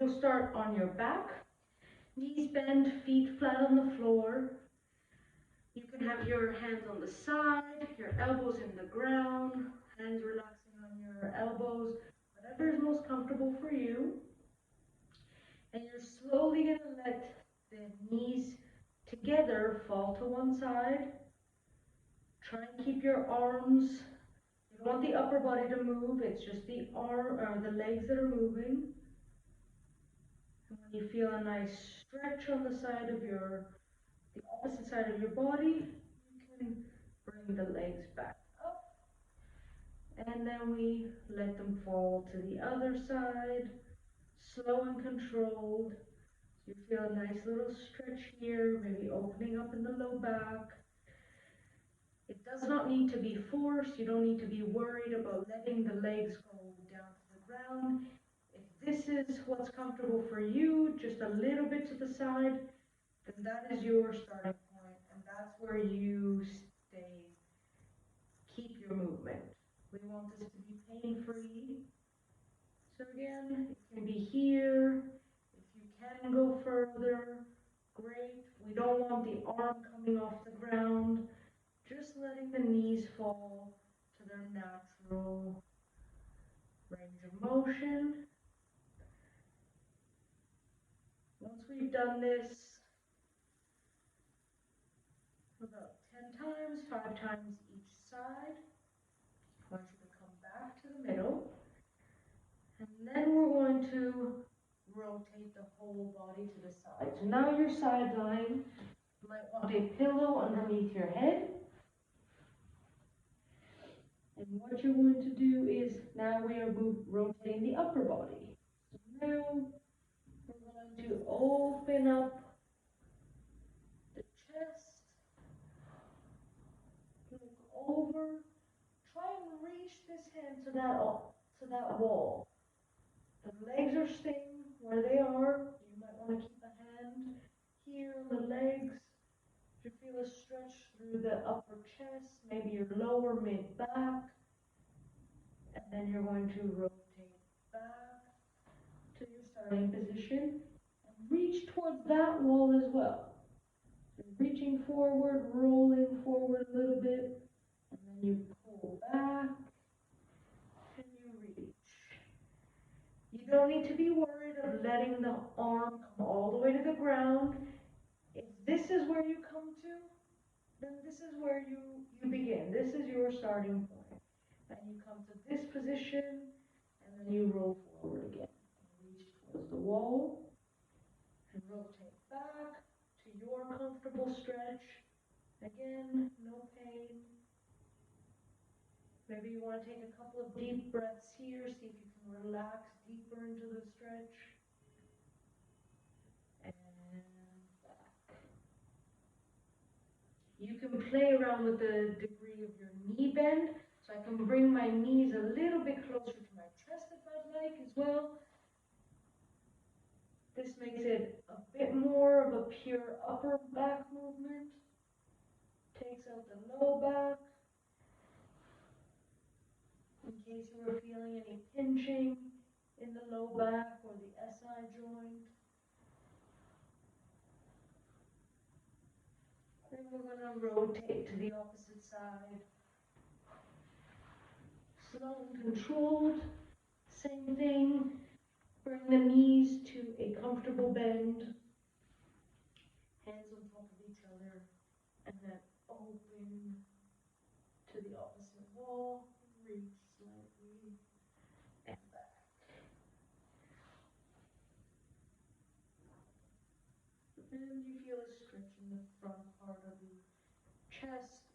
you'll start on your back, knees bent, feet flat on the floor. You can have your hands on the side, your elbows in the ground, hands relaxing on your elbows, whatever is most comfortable for you. And you're slowly going to let the knees together fall to one side. Try and keep your arms, you don't want the upper body to move, it's just the arm or the legs that are moving. And when you feel a nice stretch on the side of the opposite side of your body, you can bring the legs back up. And then we let them fall to the other side, slow and controlled. So you feel a nice little stretch here, maybe opening up in the low back. It does not need to be forced. You don't need to be worried about letting the legs go down to the ground. If this is what's comfortable for you, just a little bit to the side, then that is your starting point, and that's where you stay. Keep your movement. We want this to be pain-free. So again, it can be here. If you can go further, great. We don't want the arm coming off the ground. Just letting the knees fall to their natural range of motion. Once we've done this about 10 times, 5 times each side, I want you to come back to the middle. And then we're going to rotate the whole body to the side. So now you're side lying. You might want a pillow underneath your head. And what you're going to do is, now we are rotating the upper body. So now we're going to open up the chest, look over, try and reach this hand to that wall. The legs are staying where they are. You might want to keep a hand here on the legs. You feel a stretch through the upper chest, maybe your lower mid-back. And then you're going to rotate back to your starting position and reach towards that wall as well. So reaching forward, rolling forward a little bit, and then you pull back and you reach. You don't need to be worried of letting the arm come all the way to the ground. If this is where you come to, then this is where you begin. This is your starting point. And you come to this position, and then you roll forward again. And reach towards the wall, and rotate back to your comfortable stretch. Again, no pain. Maybe you want to take a couple of deep breaths here, see if you can relax deeper into the stretch. And back. You can play around with the degree of your knee bend. So I can bring my knees a little bit closer to my chest if I'd like as well. This makes it a bit more of a pure upper back movement. Takes out the low back. In case you were feeling any pinching in the low back or the SI joint. Then we're going to rotate to the opposite side. Slow and controlled. Same thing. Bring the knees to a comfortable bend. Hands on top of each other. And then open to the opposite wall. Reach slightly. And back. And you feel a stretch in the front part of the chest.